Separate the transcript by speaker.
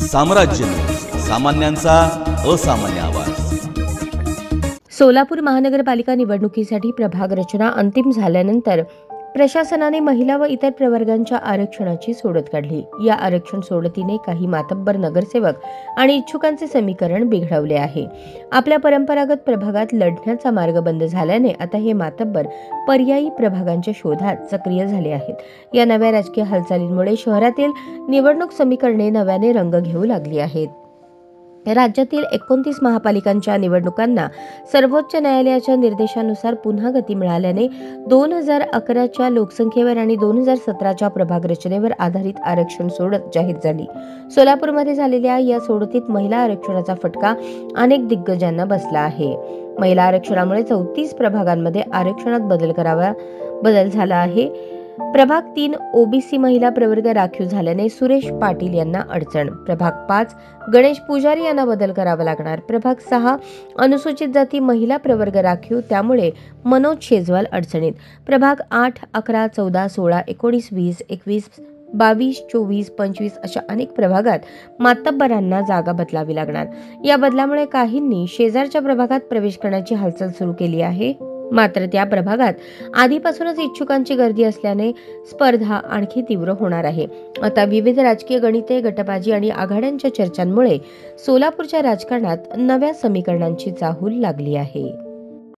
Speaker 1: साम्राज्य, सामान्यांचा असामान्य आवाज।
Speaker 2: सोलापूर महानगरपालिका निवडणुकीसाठी प्रभाग रचना अंतिम झाल्यानंतर प्रशासनाने महिला व इतर प्रवर्गांच्या आरक्षणाची सोडत काढली। या आरक्षण सोडतीने काही मातब्बर नगरसेवक आणि इच्छुकांचे समीकरण बिघडवले आहे। आपल्या परंपरागत प्रभागात लढण्याचा मार्ग बंद झाल्याने आता हे मातब्बर पर्यायी प्रभागांच्या शोधात सक्रिय झाले आहेत। या नव्या राजकीय हालचालींमुळे शहरातील निवडणूक समीकरणे नव्याने रंग घेऊ लागली आहेत। राज्यातील 29 महापालिकांच्या निवडणुकांना सर्वोच्च न्यायालयाच्या निर्देशानुसार पुन्हा गती मिळाल्याने 2011च्या लोकसंख्येवर आणि 2017च्या प्रभाग रचनेवर आधारित आरक्षण सोडत जाहीर झाली। सोलापूरमध्ये झालेल्या या सोडतीत महिला आरक्षणाचा फटका अनेक दिग्गजांना बसला आहे। महिला आरक्षणामुळे 34 प्रभागांमध्ये आरक्षणात बदल झाला आहे। प्रभाग 3 ओबीसी महिला प्रवर्ग राखीव झाल्याने सुरेश पाटील यांना अडचण। प्रभाग 5 गणेश पुजारी यांना बदल करावा लागणार। प्रभाग 6 अनुसूचित जाती महिला प्रवर्ग राखीव, त्यामुळे मनोज शेजवाल अडचणीत। प्रभाग 8, 11, 14, 16, 19, 20, 21, 22, 24, 25 अशा अनेक प्रभागात मातब्बरांना जागा बदलावी लागणार। या बदलामुळे काहींनी शेजारच्या प्रभागात प्रवेश करण्याची हालचाल सुरू केली आहे। मात्र त्या प्रभागात आधीपासूनच इच्छुकांची गर्दी असल्याने स्पर्धा आणखी तीव्र होणार आहे। आता विविध राजकीय गणिते, गटबाजी आणि आघाड्यांच्या चर्चांमुळे सोलापूरच्या राजकारणात नव्या समीकरणांची चाहूल लागली आहे।